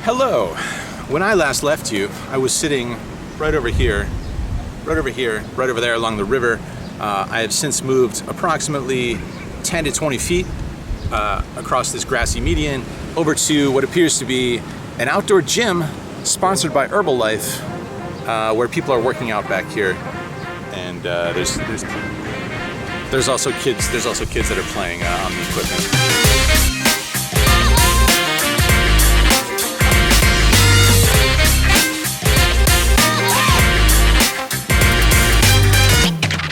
Hello. When I last left you, I was sitting right over here, right over there along the river. I have since moved approximately 10 to 20 feet across this grassy median over to what appears to be an outdoor gym sponsored by Herbalife, where people are working out back here. And there's also kids that are playing on the equipment.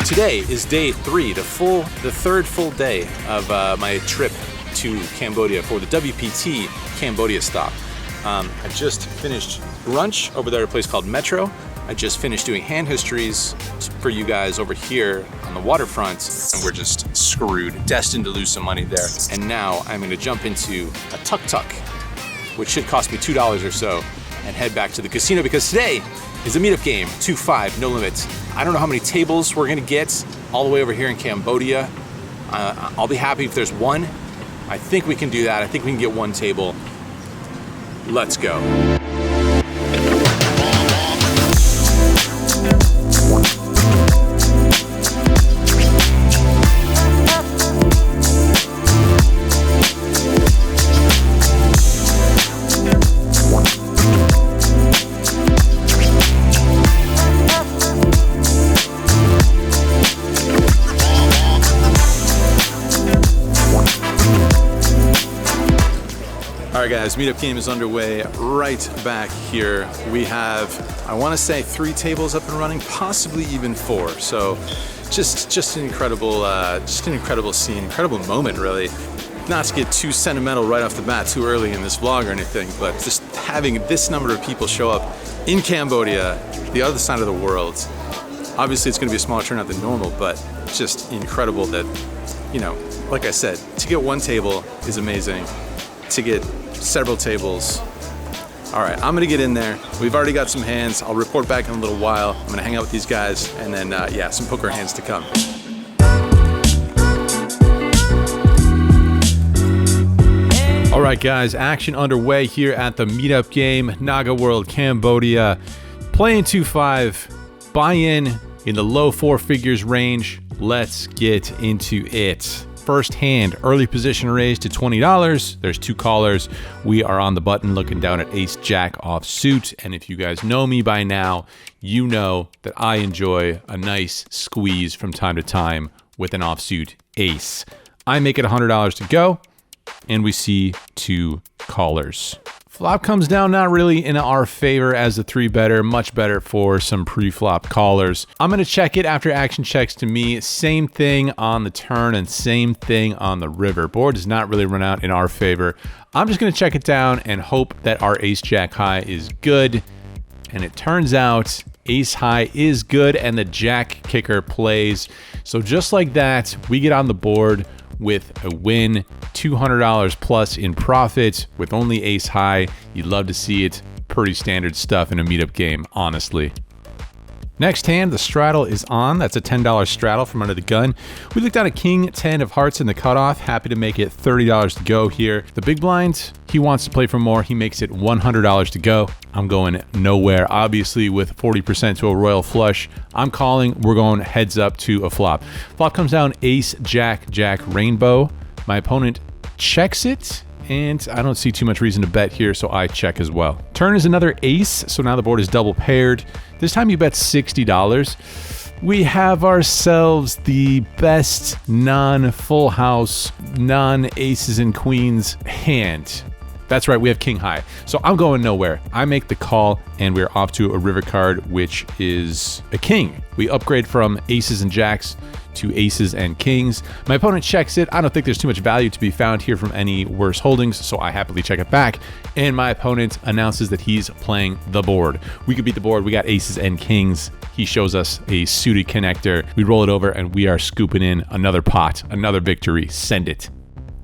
Today is day 3, the third full day of my trip to Cambodia for the WPT Cambodia stop. I just finished brunch over there at a place called Metro. I just finished doing hand histories for you guys over here on the waterfront, and we're just screwed, destined to lose some money there. And now I'm gonna jump into a tuk-tuk, which should cost me $2 or so, and head back to the casino because today is a meetup game, 2-5, no limits. I don't know how many tables we're gonna get all the way over here in Cambodia. I'll be happy if there's one. I think we can do that. I think we can get one table. Let's go. All right guys, meetup game is underway right back here. We have, I want to say 3 tables up and running, possibly even 4. So just an incredible scene, incredible moment really. Not to get too sentimental right off the bat too early in this vlog or anything, but just having this number of people show up in Cambodia, the other side of the world. Obviously it's going to be a smaller turnout than normal, but just incredible that, you know, like I said, to get one table is amazing. To get several tables. All right, I'm gonna get in there. We've already got some hands. I'll report back in a little while. I'm gonna hang out with these guys and then, yeah, some poker hands to come. All right, guys, action underway here at the meetup game, NagaWorld Cambodia. Playing 2-5, buy-in the low 4 figures range. Let's get into it. First hand, early position raised to $20. There's 2 callers. We are on the button looking down at ace jack offsuit. And if you guys know me by now, you know that I enjoy a nice squeeze from time to time with an offsuit ace. I make it $100 to go, and we see 2 callers. Flop comes down not really in our favor as the 3-better, much better for some pre-flop callers. I'm gonna check it after action checks to me. Same thing on the turn and same thing on the river. Board does not really run out in our favor. I'm just gonna check it down and hope that our ace jack high is good. And it turns out ace high is good and the jack kicker plays. So just like that, we get on the board with a win, $200 plus in profit with only ace high. You'd love to see it. Pretty standard stuff in a meetup game, honestly. Next hand, the straddle is on. That's a $10 straddle from under the gun. We looked at a king 10 of hearts in the cutoff. Happy to make it $30 to go here. The big blind, he wants to play for more. He makes it $100 to go. I'm going nowhere. Obviously, with 40% to a royal flush, I'm calling. We're going heads up to a flop. Flop comes down ace, jack, jack, rainbow. My opponent checks it, and I don't see too much reason to bet here, so I check as well. Turn is another ace, so now the board is double paired. This time you bet $60. We have ourselves the best non-full house, non-aces and queens hand. That's right, we have king high. So I'm going nowhere. I make the call, and we're off to a river card, which is a king. We upgrade from aces and jacks to aces and kings. My opponent checks it. I don't think there's too much value to be found here from any worse holdings, so I happily check it back. And my opponent announces that he's playing the board. We could beat the board. We got aces and kings. He shows us a suited connector. We roll it over, and we are scooping in another pot, another victory. Send it.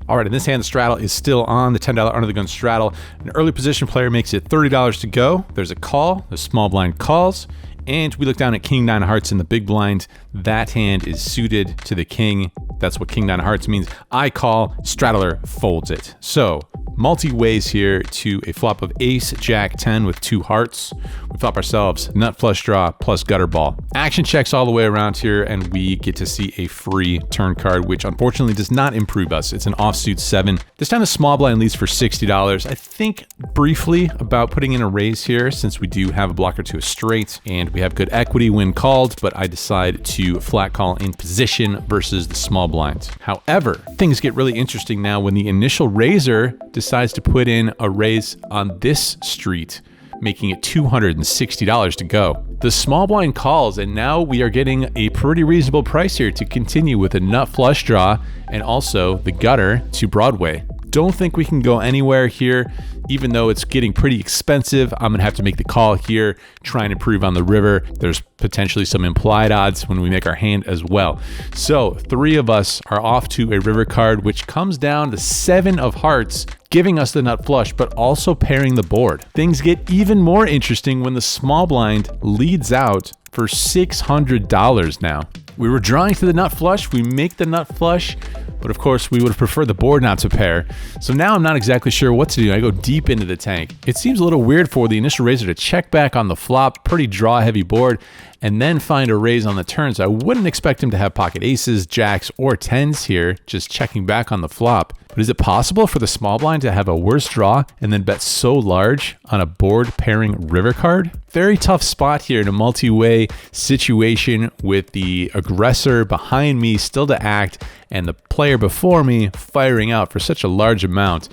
All right, in this hand, the straddle is still on, the $10 under the gun straddle. An early position player makes it $30 to go. There's a call, the small blind calls, and we look down at king 9 of hearts in the big blind. That hand is suited to the king. That's what king 9 of hearts means. I call, straddler folds it. So multi-ways here to a flop of ace, jack, 10 with 2 hearts. We flop ourselves nut flush draw plus gutter ball. Action checks all the way around here, and we get to see a free turn card, which unfortunately does not improve us. It's an offsuit 7. This time the small blind leads for $60. I think briefly about putting in a raise here since we do have a blocker to a straight and we have good equity when called, but I decide to flat call in position versus the small blind. However, things get really interesting now when the initial raiser decides to put in a raise on this street, making it $260 to go. The small blind calls, and now we are getting a pretty reasonable price here to continue with a nut flush draw and also the gutter to Broadway. Don't think we can go anywhere here, even though it's getting pretty expensive. I'm gonna have to make the call here, try and improve on the river. There's potentially some implied odds when we make our hand as well. So 3 of us are off to a river card, which comes down to 7 of hearts, giving us the nut flush, but also pairing the board. Things get even more interesting when the small blind leads out for $600 now. We were drawing to the nut flush, we make the nut flush, but of course we would have preferred the board not to pair. So now I'm not exactly sure what to do. I go deep into the tank. It seems a little weird for the initial raiser to check back on the flop, pretty draw heavy board, and then find a raise on the turn. So I wouldn't expect him to have pocket aces, jacks, or 10s here, just checking back on the flop. But is it possible for the small blind to have a worse draw and then bet so large on a board pairing river card? Very tough spot here in a multi-way situation with the aggressor behind me still to act and the player before me firing out for such a large amount.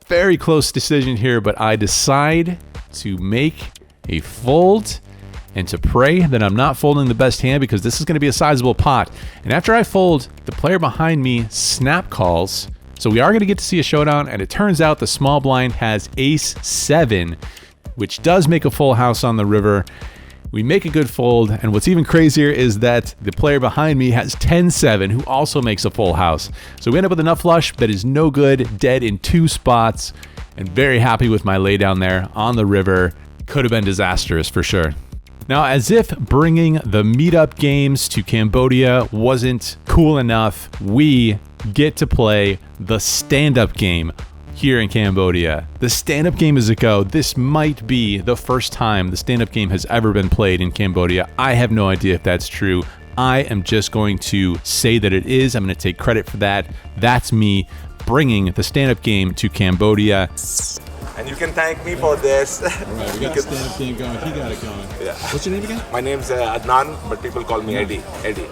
Very close decision here, but I decide to make a fold and to pray that I'm not folding the best hand because this is going to be a sizable pot. And after I fold, the player behind me snap calls. So we are going to get to see a showdown, and it turns out the small blind has ace 7, which does make a full house on the river. We make a good fold, and what's even crazier is that the player behind me has 10-7, who also makes a full house. So we end up with a nut flush that is no good, dead in 2 spots, and very happy with my laydown there on the river. Could have been disastrous for sure. Now, as if bringing the meetup games to Cambodia wasn't cool enough, we get to play the stand-up game here in Cambodia. The stand-up game is a go. This might be the first time the stand-up game has ever been played in Cambodia. I have no idea if that's true. I am just going to say that it is. I'm going to take credit for that. That's me bringing the stand-up game to Cambodia. And you can thank me for this. All right, we got the stand-up game going. He got it going. Yeah. What's your name again? My name's Adnan, but people call me Eddie. Eddie.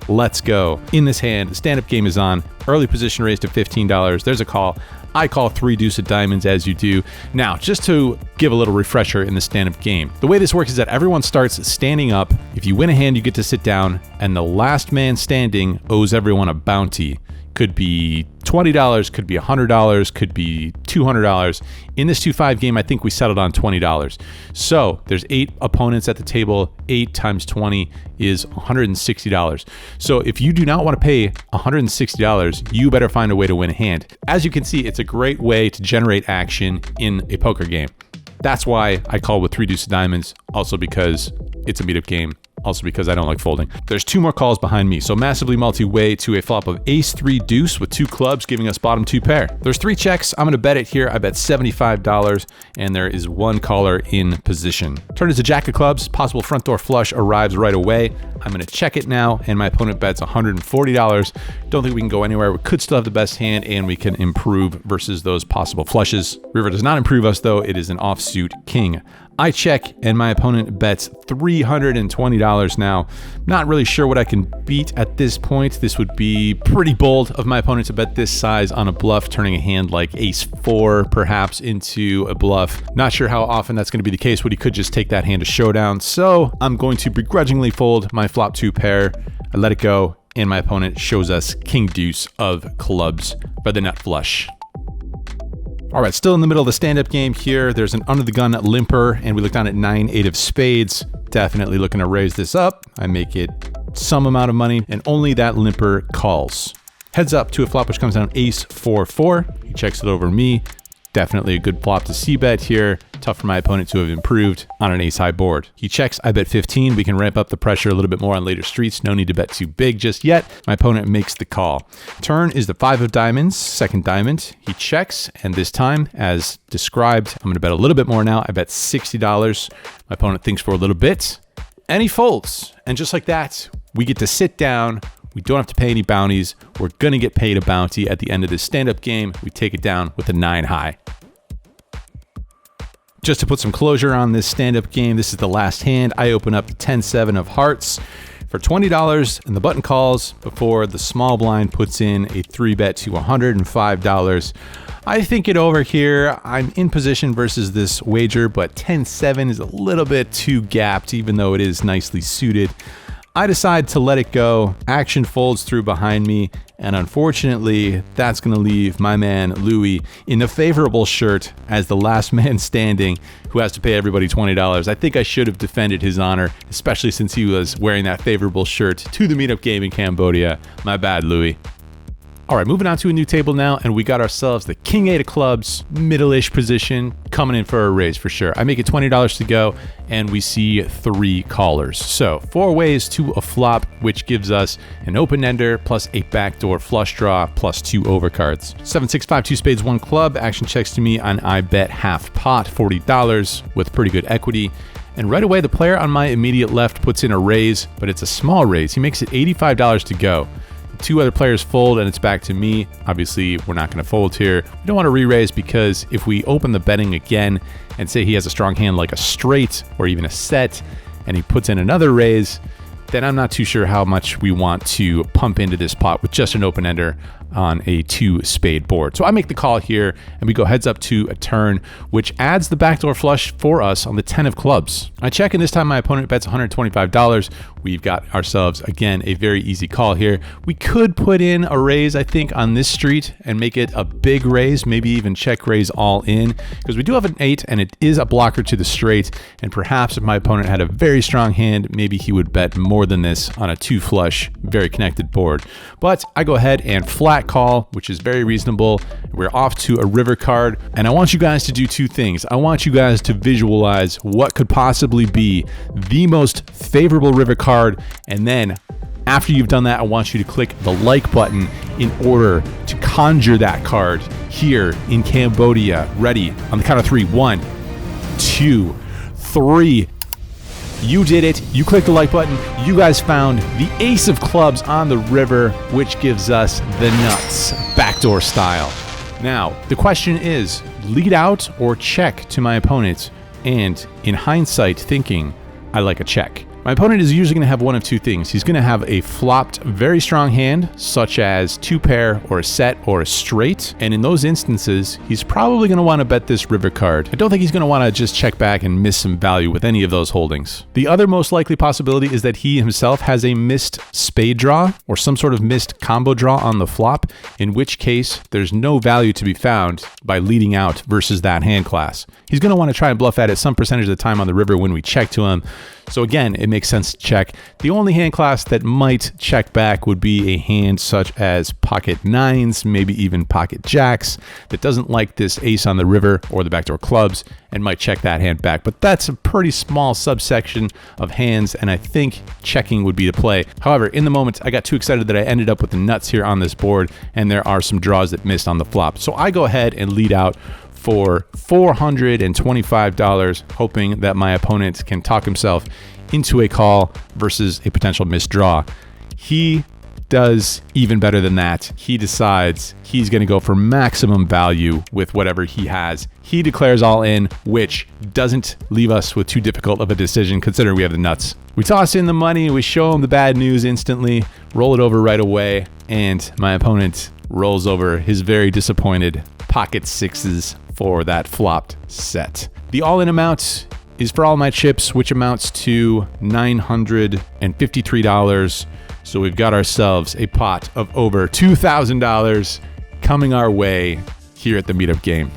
Let's go. In this hand, the stand-up game is on. Early position raised to $15. There's a call. I call 3 deuce of diamonds as you do. Now, just to give a little refresher in the stand-up game, the way this works is that everyone starts standing up. If you win a hand, you get to sit down, and the last man standing owes everyone a bounty. Could be $20, could be $100, could be $200. In this 2-5 game, I think we settled on $20. So there's 8 opponents at the table. 8 times 20 is $160. So if you do not want to pay $160, you better find a way to win a hand. As you can see, it's a great way to generate action in a poker game. That's why I call with 3 deuce of diamonds, also because it's a meetup game. Also because I don't like folding. There's 2 more calls behind me, so massively multi-way to a flop of ace 3 deuce with 2 clubs, giving us bottom 2 pair. There's 3 checks. I'm gonna bet it here. I bet $75, and there is 1 caller in position. Turn is a jack of clubs. Possible front door flush arrives right away. I'm gonna check it now, and my opponent bets $140. Don't think we can go anywhere. We could still have the best hand, and we can improve versus those possible flushes. River does not improve us, though. It is an offsuit king. I check, and my opponent bets $320 now. Not really sure what I can beat at this point. This would be pretty bold of my opponent to bet this size on a bluff, turning a hand like ace 4 perhaps into a bluff. Not sure how often that's going to be the case, but he could just take that hand to showdown. So I'm going to begrudgingly fold my flop 2 pair. I let it go, and my opponent shows us king deuce of clubs for the nut flush. All right, still in the middle of the stand-up game here. There's an under-the-gun limper, and we look down at 9-8 of spades. Definitely looking to raise this up. I make it some amount of money, and only that limper calls. Heads up to a flop which comes down ace 4-4. He checks it over me. Definitely a good flop to c-bet here. Tough for my opponent to have improved on an ace-high board. He checks, I bet 15. We can ramp up the pressure a little bit more on later streets. No need to bet too big just yet. My opponent makes the call. Turn is the 5 of diamonds, second diamond. He checks, and this time, as described, I'm going to bet a little bit more now. I bet $60. My opponent thinks for a little bit, and he folds. And just like that, we get to sit down. We don't have to pay any bounties. We're going to get paid a bounty at the end of this stand-up game. We take it down with a 9 high. Just to put some closure on this stand-up game, this is the last hand. I open up the 10-7 of hearts for $20, and the button calls before the small blind puts in a 3-bet to $105. I think it over here. I'm in position versus this wager, but 10-7 is a little bit too gapped, even though it is nicely suited. I decide to let it go. Action folds through behind me, and unfortunately, that's going to leave my man Louis in a favorable shirt as the last man standing who has to pay everybody $20. I think I should have defended his honor, especially since he was wearing that favorable shirt to the meetup game in Cambodia. My bad, Louis. All right, moving on to a new table now, and we got ourselves the King 8 of clubs, middle-ish position, coming in for a raise for sure. I make it $20 to go, and we see 3 callers. So 4 ways to a flop, which gives us an open-ender plus a backdoor flush draw plus 2 overcards. 7, 6, 5, 2 spades, 1 club. Action checks to me on I bet half pot, $40 with pretty good equity. And right away, the player on my immediate left puts in a raise, but it's a small raise. He makes it $85 to go. 2 other players fold, and it's back to me. Obviously, we're not going to fold here. We don't want to re-raise because if we open the betting again and say he has a strong hand like a straight or even a set, and he puts in another raise, then I'm not too sure how much we want to pump into this pot with just an open-ender on a 2 spade board. So I make the call here, and we go heads up to a turn, which adds the backdoor flush for us on the 10 of clubs. I check, and this time my opponent bets $125. We've got ourselves, again, a very easy call here. We could put in a raise, I think, on this street and make it a big raise, maybe even check raise all in, because we do have an 8, and it is a blocker to the straight, and perhaps if my opponent had a very strong hand, maybe he would bet more than this on a 2 flush, very connected board. But I go ahead and flat call, which is very reasonable. We're off to a river card, and I want you guys to do 2 things. I want you guys to visualize what could possibly be the most favorable river card, and then after you've done that, I want you to click the like button in order to conjure that card here in Cambodia. Ready? On the count of 3. 1, 2, 3. You did it. You clicked the like button. You guys found the ace of clubs on the river, which gives us the nuts, backdoor style. Now, the question is, lead out or check to my opponent? And in hindsight, thinking, I like a check. My opponent is usually going to have one of 2 things. He's going to have a flopped, very strong hand, such as 2 pair or a set or a straight. And in those instances, he's probably going to want to bet this river card. I don't think he's going to want to just check back and miss some value with any of those holdings. The other most likely possibility is that he himself has a missed spade draw or some sort of missed combo draw on the flop, in which case there's no value to be found by leading out versus that hand class. He's going to want to try and bluff at it some percentage of the time on the river when we check to him. So again, it makes sense to check. The only hand class that might check back would be a hand such as pocket 9s, maybe even pocket jacks, that doesn't like this ace on the river or the backdoor clubs and might check that hand back. But that's a pretty small subsection of hands, and I think checking would be the play. However, in the moment, I got too excited that I ended up with the nuts here on this board, and there are some draws that missed on the flop. So I go ahead and lead out for $425, hoping that my opponent can talk himself into a call versus a potential missed draw. He does even better than that. He decides he's going to go for maximum value with whatever he has. He declares all in, which doesn't leave us with too difficult of a decision considering we have the nuts. We toss in the money, we show him the bad news instantly, roll it over right away, and my opponent rolls over his very disappointed pocket 6s for that flopped set. The all-in amount is for all my chips, which amounts to $953. So we've got ourselves a pot of over $2,000 coming our way here at the meetup game.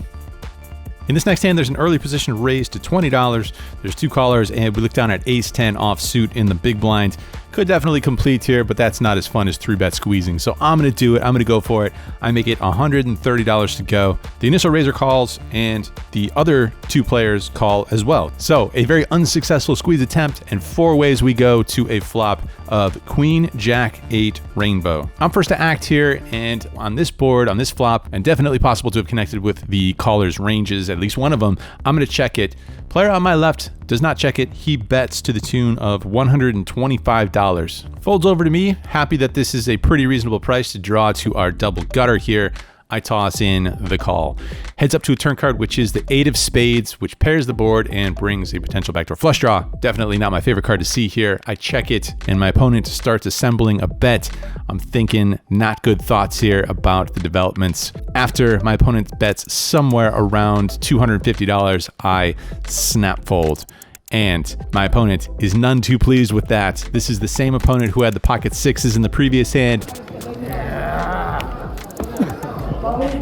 In this next hand, there's an early position raised to $20. There's 2 callers, and we look down at ace-10 offsuit in the big blind. Could definitely complete here, but that's not as fun as 3-bet squeezing. So I'm going to do it. I'm going to go for it. I make it $130 to go. The initial raiser calls, and the other 2 players call as well. So a very unsuccessful squeeze attempt, and 4 ways we go to a flop of Queen, Jack, 8, Rainbow. I'm first to act here, and on this board, on this flop, and definitely possible to have connected with the caller's ranges, at least one of them, I'm going to check it. Player on my left does not check it. He bets to the tune of $125. Folds over to me, happy that this is a pretty reasonable price to draw to our double gutter here. I toss in the call. Heads up to a turn card, which is the 8 of spades, which pairs the board and brings a potential backdoor flush draw. Definitely not my favorite card to see here. I check it, and my opponent starts assembling a bet. I'm thinking not good thoughts here about the developments. After my opponent bets somewhere around $250, I snap fold. And my opponent is none too pleased with that. This is the same opponent who had the pocket 6s in the previous hand.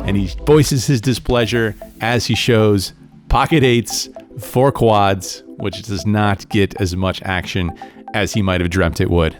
And he voices his displeasure as he shows pocket 8s, 4 quads, which does not get as much action as he might have dreamt it would.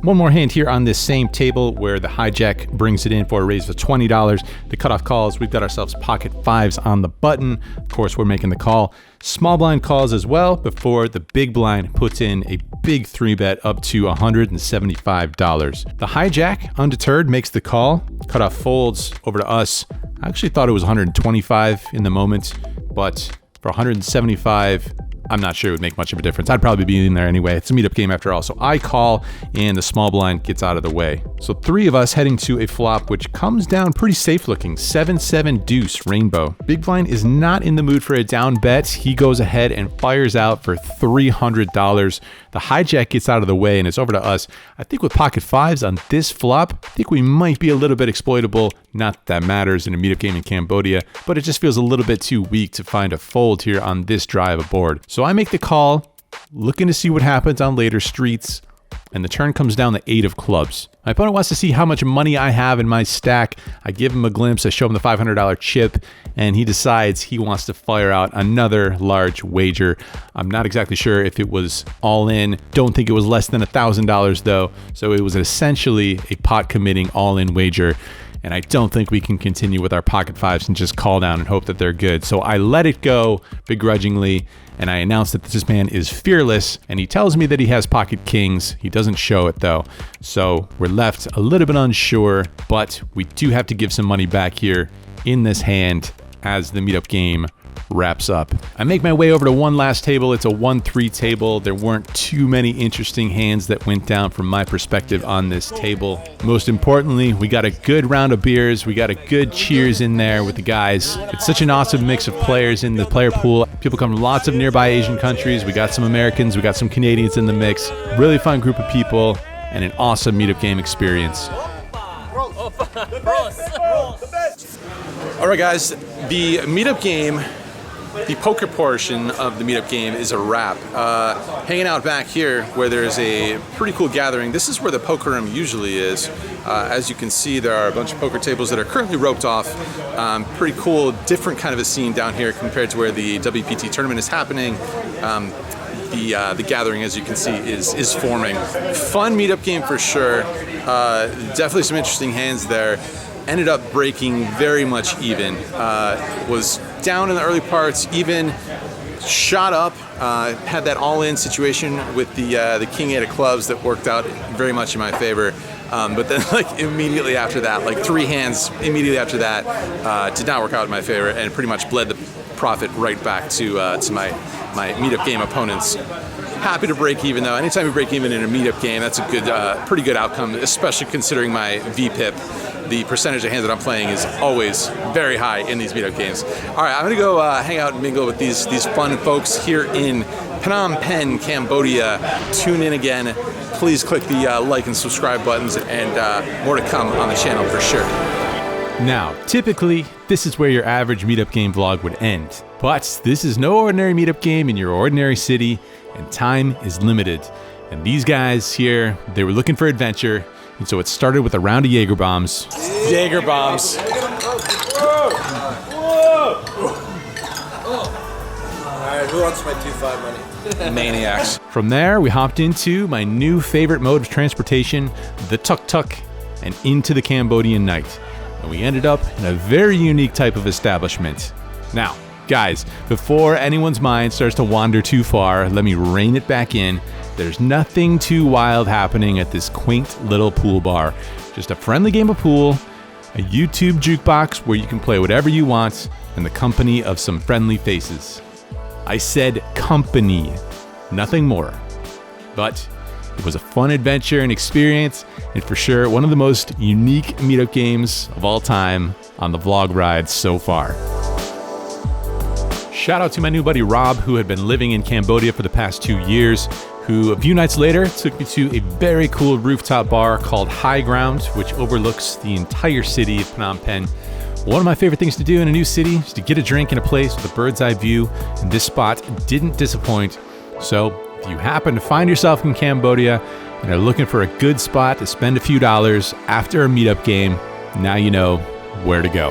One more hand here on this same table where the hijack brings it in for a raise of $20. The cutoff calls, we've got ourselves pocket 5s on the button. Of course, we're making the call. Small blind calls as well before the big blind puts in a big 3-bet up to $175. The hijack, undeterred, makes the call. Cutoff folds over to us. I actually thought it was 125 in the moment, but for 175, I'm not sure it would make much of a difference. I'd probably be in there anyway. It's a meetup game after all. So I call, and the small blind gets out of the way. So 3 of us heading to a flop, which comes down pretty safe looking. 7-7 deuce Rainbow. Big blind is not in the mood for a down bet. He goes ahead and fires out for $300. The hijack gets out of the way, and it's over to us. I think with pocket 5s on this flop, I think we might be a little bit exploitable. Not that matters in a meetup game in Cambodia, but it just feels a little bit too weak to find a fold here on this dry of a board. So I make the call, looking to see what happens on later streets, and the turn comes down the 8 of clubs. My opponent wants to see how much money I have in my stack. I give him a glimpse, I show him the $500 chip, and he decides he wants to fire out another large wager. I'm not exactly sure if it was all in. Don't think it was less than $1,000 though, so it was essentially a pot committing all in wager. And I don't think we can continue with our pocket 5s and just call down and hope that they're good. So I let it go begrudgingly, and I announce that this man is fearless, and he tells me that he has pocket kings. He doesn't show it though. So we're left a little bit unsure, but we do have to give some money back here in this hand as the meetup game wraps up. I make my way over to one last table. It's a 1-3 table. There weren't too many interesting hands that went down from my perspective on this table. Most importantly, we got a good round of beers. We got a good cheers in there with the guys. It's such an awesome mix of players in the player pool. People come from lots of nearby Asian countries. We got some Americans, we got some Canadians in the mix. Really fun group of people and an awesome meetup game experience. All right, guys, the meetup game, the poker portion of the meetup game is a wrap. Hanging out back here where there's a pretty cool gathering. This is where the poker room usually is. As you can see, there are a bunch of poker tables that are currently roped off. Pretty cool, different kind of a scene down here compared to where the WPT tournament is happening. The gathering, as you can see, is forming. Fun meetup game for sure. Definitely some interesting hands there. Ended up breaking very much even. Was down in the early parts, even shot up. Had that all-in situation with the King 8 of clubs that worked out very much in my favor. But then, like immediately after that, like 3 hands immediately after that, did not work out in my favor, and pretty much bled the profit right back to my meetup game opponents. Happy to break even though. Anytime you break even in a meetup game, that's a good, pretty good outcome, especially considering my VPIP. The percentage of hands that I'm playing is always very high in these meetup games. All right, I'm gonna go hang out and mingle with these fun folks here in Phnom Penh, Cambodia. Tune in again. Please click the like and subscribe buttons, and more to come on the channel for sure. Now, typically, this is where your average meetup game vlog would end. But this is no ordinary meetup game in your ordinary city, and time is limited. And these guys here, they were looking for adventure, and so it started with a round of Jaeger bombs. Jaeger bombs. Whoa! Whoa! who wants my 2-5 money? Maniacs. From there, we hopped into my new favorite mode of transportation, the tuk-tuk, and into the Cambodian night. And we ended up in a very unique type of establishment. Now, guys, before anyone's mind starts to wander too far, let me rein it back in. There's nothing too wild happening at this quaint little pool bar. Just a friendly game of pool, a YouTube jukebox where you can play whatever you want, and the company of some friendly faces. I said company, nothing more. But it was a fun adventure and experience, and for sure, one of the most unique meetup games of all time on the vlog ride so far. Shout out to my new buddy Rob, who had been living in Cambodia for the past 2 years, who a few nights later took me to a very cool rooftop bar called High Ground, which overlooks the entire city of Phnom Penh. One of my favorite things to do in a new city is to get a drink in a place with a bird's eye view, and this spot didn't disappoint. So if you happen to find yourself in Cambodia and are looking for a good spot to spend a few dollars after a meetup game, now you know where to go.